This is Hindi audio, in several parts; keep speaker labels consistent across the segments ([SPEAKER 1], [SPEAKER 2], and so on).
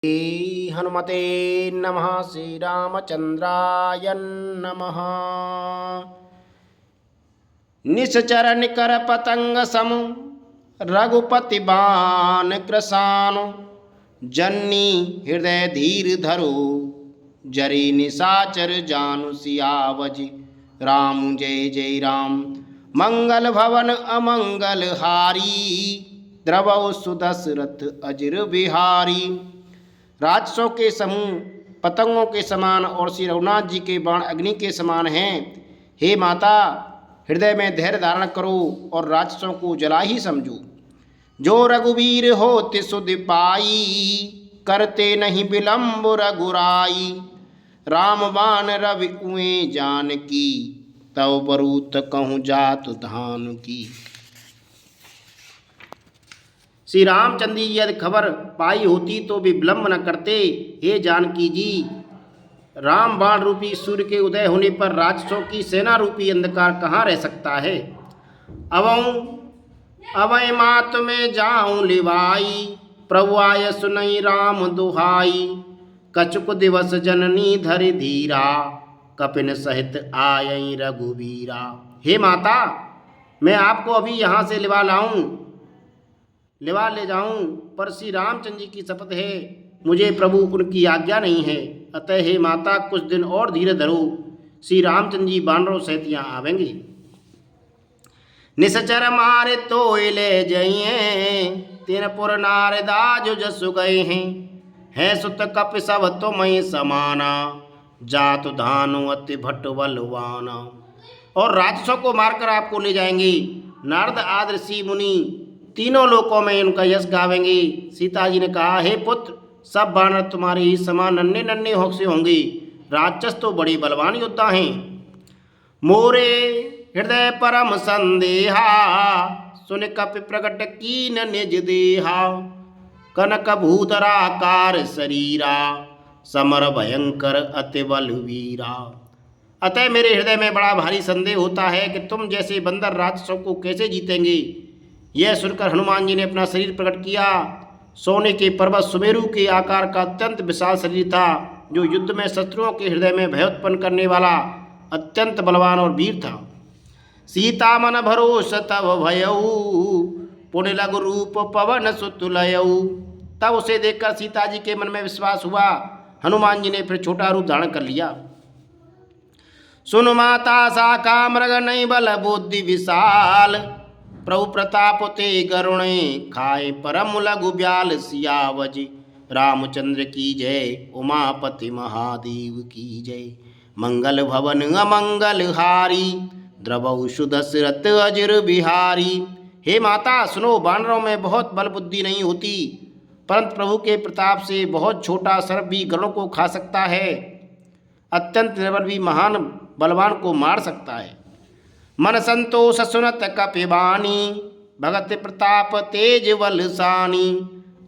[SPEAKER 1] श्री हनुमते नमः। श्री रामचंद्राय नमः। निश्चर निकर पतंग सम रघुपति बाण कृशानु। जन्नी हृदय धीर धरो जरी निशाचर जानु। सियावज राम जय जय राम। मंगल भवन अमंगल हारी द्रवौ सुदशरथ अजर बिहारी। राक्षसों के समूह पतंगों के समान और श्री रघुनाथ जी के बाण अग्नि के समान हैं। हे माता, हृदय में धैर्य धारण करो और राक्षसों को जला ही समझो। जो रघुवीर होते सुध पाई करते नहीं विलंब रघुराई। राम बाण रवि उए जानकी तव बरूत कहूँ जात धान की। श्री रामचंद्र जी यदि खबर पाई होती तो भी विलंब न करते। हे जानकी जी, राम बाण रूपी सूर्य के उदय होने पर राक्षसों की सेना रूपी अंधकार कहाँ रह सकता है। अवय मात में जाऊं लिवाई प्रभु आय सुनई राम दुहाई। कछुक दिवस जननी धरि धीरा कपिन सहित आयई रघुवीरा। हे माता, मैं आपको अभी यहाँ से लिवा ले जाऊं, पर श्री रामचंद्र जी की शपथ है मुझे प्रभु उनकी आज्ञा नहीं है। अतः हे माता, कुछ दिन और धीरे धरो। श्री रामचंद्र जी बानरों सहित यहाँ आवेंगे। निश्चर मारे तो ले जइए तिनपुर नारदाज जसु गए हैं। है सुत कप सब तुमय समाना जात धानु अति भट्ट बलवाना। और राक्षसों को मारकर आपको ले जाएंगे। नारद आदि ऋषि मुनि तीनों लोकों में उनका यश गावेंगे। सीता जी ने कहा, हे पुत्र, सब बानर तुम्हारे ही समान नन्हे नन्हे से होंगे। राक्षस तो बड़े बलवान योद्धा हैं। मोरे हृदय परम संदेहा सुन कपि प्रकट कीन निज देहा। कनक भूधराकार शरीरा समर भयंकर अति बलवीरा। अतः मेरे हृदय में बड़ा भारी संदेह होता है कि तुम जैसे बंदर राक्षसों को कैसे जीतेंगे। यह सुनकर हनुमान जी ने अपना शरीर प्रकट किया। सोने के पर्वत सुमेरु के आकार का अत्यंत विशाल शरीर था, जो युद्ध में शत्रुओं के हृदय में भय उत्पन्न करने वाला अत्यंत बलवान और वीर था। सीता मन भरोस तब भयऊ पुण्य लघु रूप पवन सुतुलयऊ। तब उसे देखकर सीता जी के मन में विश्वास हुआ। हनुमान जी ने फिर छोटा रूप धारण कर लिया। सुन माता साका मृग नहीं बल बुद्धि विशाल। प्रभु प्रताप ते गरुणे खाए परम लघु ब्याल। सियावज रामचंद्र की जय उमापति महादेव की जय। मंगल भवन अमंगल हारी द्रवौ सुदशरथ अजर बिहारी। हे माता, सुनो, बानरों में बहुत बल बुद्धि नहीं होती, परंतु प्रभु के प्रताप से बहुत छोटा सर्प भी गरुड़ों को खा सकता है। अत्यंत निर्बल भी महान बलवान को मार सकता है। मन संतोष सुनत कपिबानी भगत प्रताप तेज बलसानी।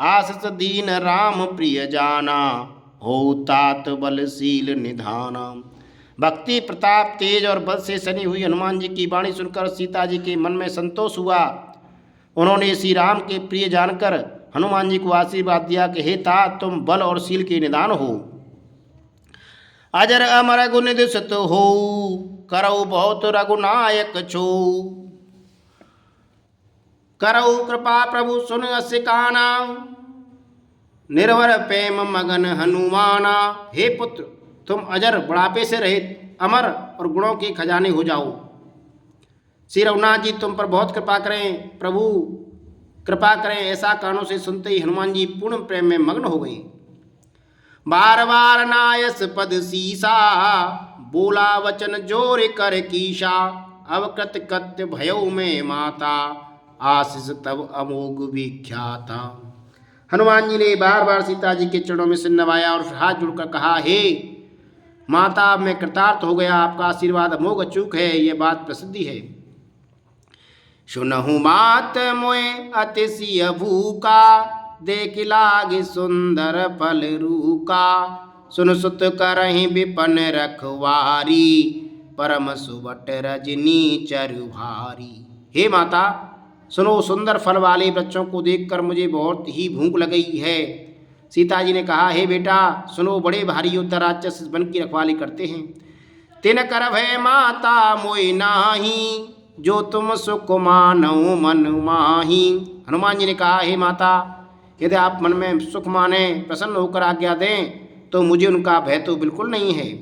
[SPEAKER 1] आसस दीन राम प्रिय जाना हो तात बलशील निधाना। भक्ति प्रताप तेज और बल से सनी हुई हनुमान जी की वाणी सुनकर सीता जी के मन में संतोष हुआ। उन्होंने श्री राम के प्रिय जानकर हनुमान जी को आशीर्वाद दिया कि हे तात, तुम बल और शील के निधान हो। अजर अमर गुण दिशत हो करऊ बहुत रघुनायक छो। करऊ कृपा प्रभु सुन सिकाना निर्वर प्रेम मगन हनुमाना। हे पुत्र, तुम अजर बुढ़ापे से रहित अमर और गुणों के खजाने हो जाओ। श्री रघुनाथ जी तुम पर बहुत कृपा करें, प्रभु कृपा करें। ऐसा कानों से सुनते ही हनुमान जी पूर्ण प्रेम में मग्न हो गई। बार बार नायस पद सीसा बोला वचन जोर कर कीशा। अवकृत कत्य भयऊ में माता आशीष तब अमोघ विख्याता। हनुमान जी ने बार बार सीता जी के चरणों में सिर नवाया और हाथ जोड़कर कहा, हे माता, मैं कृतार्थ हो गया। आपका आशीर्वाद अमोघ अचूक है, ये बात प्रसिद्धि है। सुनहु मात मोए अतिशय भूका देख लागे सुंदर फल रूका। सुन सुत करहि विपन रखवारी परम सुबट रजनी चरु भारी। हे माता, सुनो, सुंदर फल वाले वृक्षों को देखकर मुझे बहुत ही भूख लग गई है। सीता जी ने कहा, हे बेटा सुनो, बड़े भारी योद्धा राक्षस वन की रखवाली करते हैं। तिन कर भय माता मोई नाही, जो तुम सुख मानो मन माही। हनुमान जी ने कहा, हे माता, यदि आप मन में सुख माने, प्रसन्न होकर आज्ञा दें, तो मुझे उनका भय तो बिल्कुल नहीं है।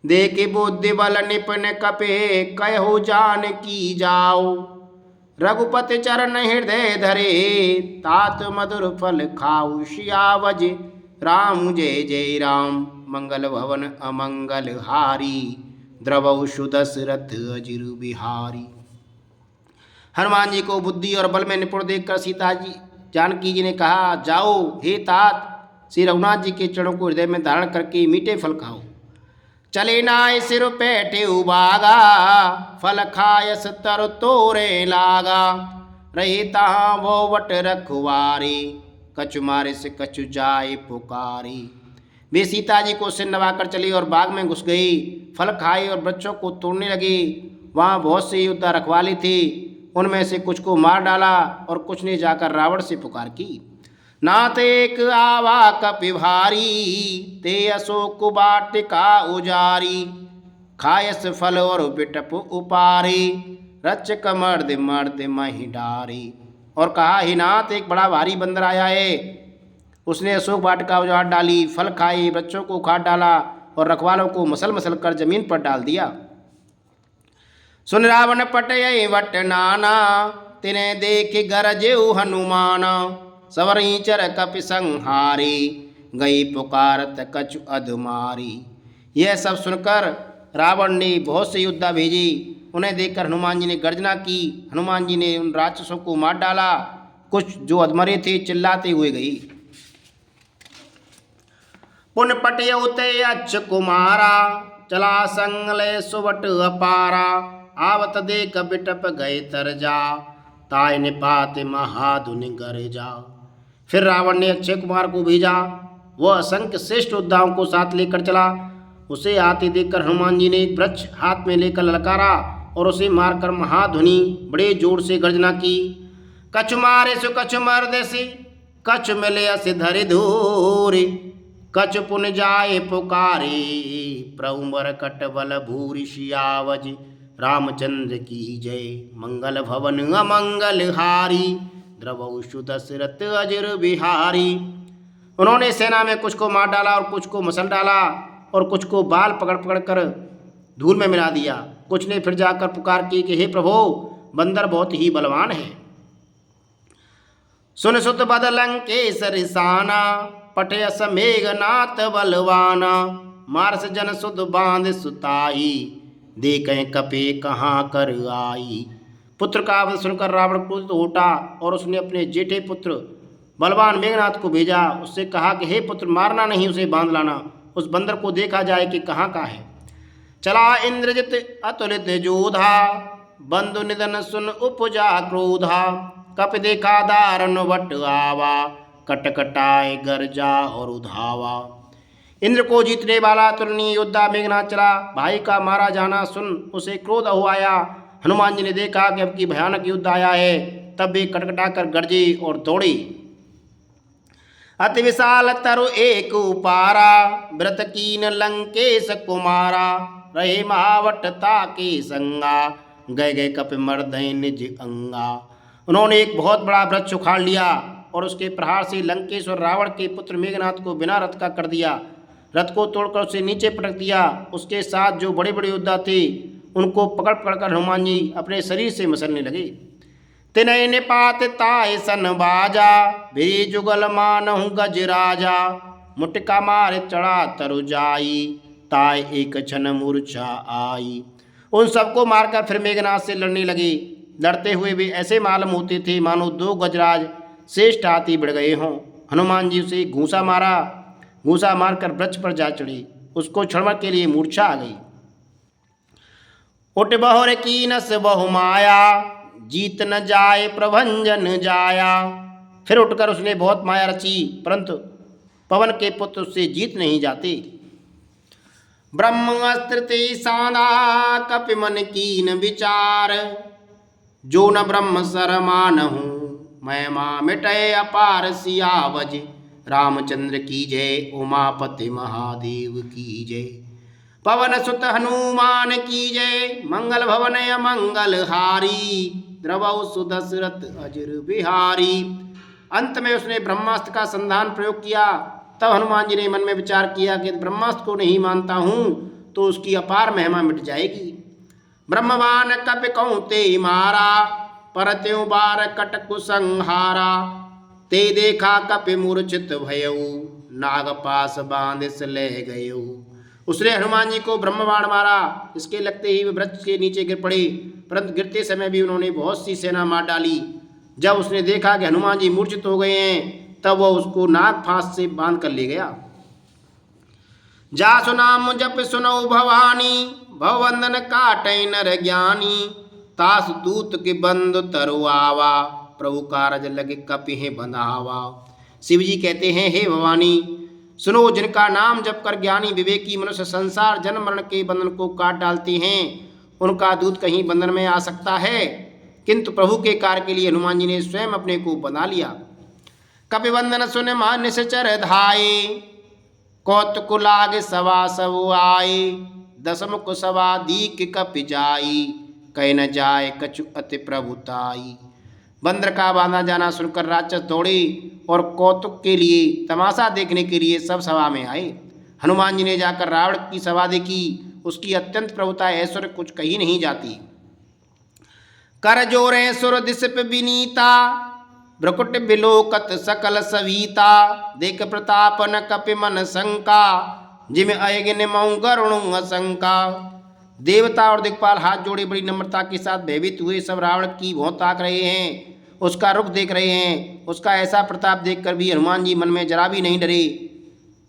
[SPEAKER 1] देखे बुद्धि बल निपुण कपे, कहो जान की जाओ। रघुपति चरण हृदय धरे, तात मधुर फल खाऊ। सियावज राम जय जय राम, मंगल भवन अमंगल हारी। द्रवौ सुदशरथ अजिर बिहारी। हनुमान जी को बुद्धि और बल में निपुण देखकर सीता जी जानकी जी ने कहा, जाओ हे तात, श्री रघुनाथ जी के चरणों को हृदय में धारण करके मीठे फल खाओ। चले नाय सिर पैठे उबागा, फल खायस तर तोरे लागा। रही तहाँ वो वट रखवारी, कछु मारे से कछु जाए पुकारी। वे सीता जी को सिर नवाकर चली और बाग में घुस गई। फल खाए और वृक्षों को तोड़ने लगी। वहाँ बहुत से योद्धा रखवाली थी, उनमें से कुछ को मार डाला और कुछ ने जाकर रावण से पुकार की। नाथ एक आवा कपि भारी, ते अशोक वाटिका उजारी। खायस फल और बिटप उपारी, रक्षक मर्द मर्द मही डारी। और कहा, हे नाथ, एक बड़ा भारी बंदर आया है, उसने अशोक वाटिका उजाड़ डाली, फल खाए, बच्चों को उखाड़ डाला और रखवालों को मसल मसल कर जमीन पर डाल दिया। सुन रावण पटय वट नाना, तिने देख गरजेउ हनुमाना। सवरी चर कपि संहारी, गई पुकारत कछु अधमारी। यह सब सुनकर रावण ने बहुत से योद्धा भेजी। उन्हें देखकर हनुमान जी ने गर्जना की। हनुमान जी ने उन राक्षसों को मार डाला। कुछ जो अधमरे थे चिल्लाते हुए गई। पुन पटयउते अच्छ कुमारा, चला संगले सुवट अपारा। आवत देख बिटप गए तरजा, ताय निपात महाधुनि गरजा। फिर रावण ने अक्षय कुमार को भेजा। वह असंख्य श्रेष्ठ योद्धाओं को साथ लेकर चला। उसे आते देखकर हनुमान जी ने एक वृक्ष हाथ में लेकर ललकारा और उसे मारकर महाध्वनि बड़े जोर से गर्जना की। कछु मारे सु कछु मर्द से, कछु मिले अस धरि धूरि। कछु पुन जाए पुकारे, प्रभु कट बल भूरि। सियावज रामचंद्र की जय, मंगल भवन अमंगल हारी। द्रवौ सुदशरथ अजिर बिहारी। उन्होंने सेना में कुछ को मार डाला और कुछ को मसल डाला और कुछ को बाल पकड़ पकड़ कर धूल में मिला दिया। कुछ ने फिर जाकर पुकार की कि हे प्रभु, बंदर बहुत ही बलवान है। सुन सुत बद लंकेश रिसाना, पटयस मेघनाथ बलवाना। मारस जन सुध बांध सुताई, देखें कपे कहाँ कर आई। पुत्र का वध सुनकर रावण क्रोधित हो उठा और उसने अपने जेठे पुत्र बलवान मेघनाथ को भेजा। उससे कहा कि हे पुत्र, मारना नहीं, उसे बांध लाना। उस बंदर को देखा जाए कि कहाँ का है। चला इंद्रजित अतुलित जोधा, बंधु निधन सुन उपजा क्रोधा। कप देखा दारुण वट आवा, कटकटाए गरजा और उधावा। इंद्र को जीतने वाला तुलनीय योद्धा मेघनाथ चला। भाई का मारा जाना सुन उसे क्रोध हो आया। हनुमान जी ने देखा कि अब की भयानक युद्ध आया है, तब वे कटकटा कर गरजे और दौड़े। अति विशाल तरु एक उपारा, व्रत कीन लंकेश कुमारा। रहे महावटता के संगा, गए गए कप मर्दय निज अंगा। उन्होंने एक बहुत बड़ा वृक्ष उखाड़ लिया और उसके प्रहार से लंकेश और रावण के पुत्र मेघनाथ को बिना रथ का कर दिया। रथ को तोड़कर उसे नीचे पटक दिया। उसके साथ जो बड़े बड़े योद्धा थे उनको पकड़ पकड़कर हनुमान जी अपने शरीर से मसलने लगे। तिनय निपात ताय सन बाजा, भी जुगल मानहु गज राजा। मुटका मारे चढ़ा तरु जाई, ताय एक क्षण मूर्छा आई। उन सबको मारकर फिर मेघनाथ से लड़ने लगे। लड़ते हुए भी ऐसे मालूम होते थे मानो दो गजराज श्रेष्ठ हाथी बढ़ गए हों। हनुमान जी उसे घूसा मारा। घूसा मारकर वृक्ष पर जा चढ़ी। उसको क्षण के लिए मूर्छा आ गई। उठ बहुर कीनस बहु माया, जीत न जाए प्रभंजन जाया। फिर उठकर उसने बहुत माया रची, परंतु पवन के पुत्र उससे जीत नहीं जाते। ब्रह्म अस्त्र ते साधा, कपि मन कीन विचार। जो न ब्रह्म सर मानहूँ, मैं माँ मिटय अपार। सियावज रामचंद्र की जय, उमापति महादेव की जय। पवन सुत हनुमान की जय, मंगल भवन अमंगल हारी, द्रवौ सुदशरथ अजर बिहारी। अंत में उसने ब्रह्मास्त्र का संधान प्रयोग किया। तब हनुमान जी ने मन में विचार किया कि ब्रह्मास्त्र को नहीं मानता हूँ तो उसकी अपार महिमा मिट जाएगी। ब्रह्मवान कपि कौंते मारा, परत्यों बार कटकु संहारा, ते देखा कपि मूर्छित भयऊ, नागपास बांधिस ले गयऊ। उसने हनुमान जी को ब्रह्मबाण मारा। इसके लगते ही वे वृक्ष के नीचे गिर पड़े, परंतु गिरते समय भी उन्होंने बहुत सी सेना मार डाली। जब उसने देखा कि हनुमान जी मूर्छित हो गए हैं, तब वह उसको नाग फांस से बांध कर ले गया। जासु नाम जप सुनौ भवानी, भवबंधन काटै नर ज्ञानी, तास दूत के बंधु तरुआवा, प्रभु कारज लगे कपिहि बंधावा। शिव जी कहते हैं, हे भवानी सुनो, जिनका नाम जप कर ज्ञानी विवेकी मनुष्य संसार जन्म मरण के बंधन को काट डालते हैं, उनका दूत कहीं बंधन में आ सकता है? किंतु प्रभु के कार्य के लिए हनुमान जी ने स्वयं अपने को बना लिया। कपि बंधन सुन मान निश्चर धाये, कौतुक लाग सवा सब आए, दसमुख सवा दीक कपि जाई, कह न जाए कछु अति प्रभुताई। बंदर का बांधा जाना सुनकर राक्षस दौड़े और कौतुक के लिए, तमाशा देखने के लिए सब सभा में आए। हनुमान जी ने जाकर रावण की सभा देखी। उसकी अत्यंत प्रभुता ऐश्वर्य कुछ कही नहीं जाती। कर जोरे सुर दिसप विनीता, भ्रकुट बिलोकत सकल सवीता, देख प्रताप न कपि मन शंका, जिम अयगिन मऊ गरुण शंका। देवता और दिक्पाल हाथ जोड़े बड़ी नम्रता के साथ भयभीत हुए सब रावण की भौं ताक रहे हैं, उसका रुख देख रहे हैं। उसका ऐसा प्रताप देखकर भी हनुमान जी मन में जरा भी नहीं डरे।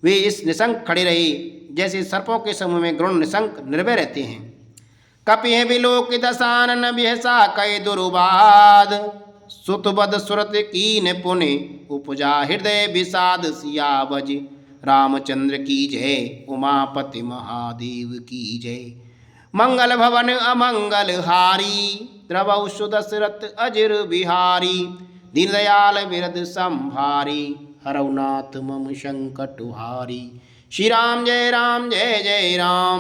[SPEAKER 1] वे इस निशंक खड़े रहे जैसे सर्पों के समूह में गरुण निशंक निर्भय रहते हैं। कपिहि बिलोक दशानन बिहसा कय दुर्बाद, सुतबद सुरत कीन पुनि उपजा हृदय विषाद। सियावज रामचंद्र की जय, उमापति महादेव की जय। मंगल भवन अमंगल हारी, द्रवौ सुदशरथ अजर बिहारी, दीनदयाल बिरद संभारी, हरौ नाथ मम संकट हारी। श्री राम जय जय राम।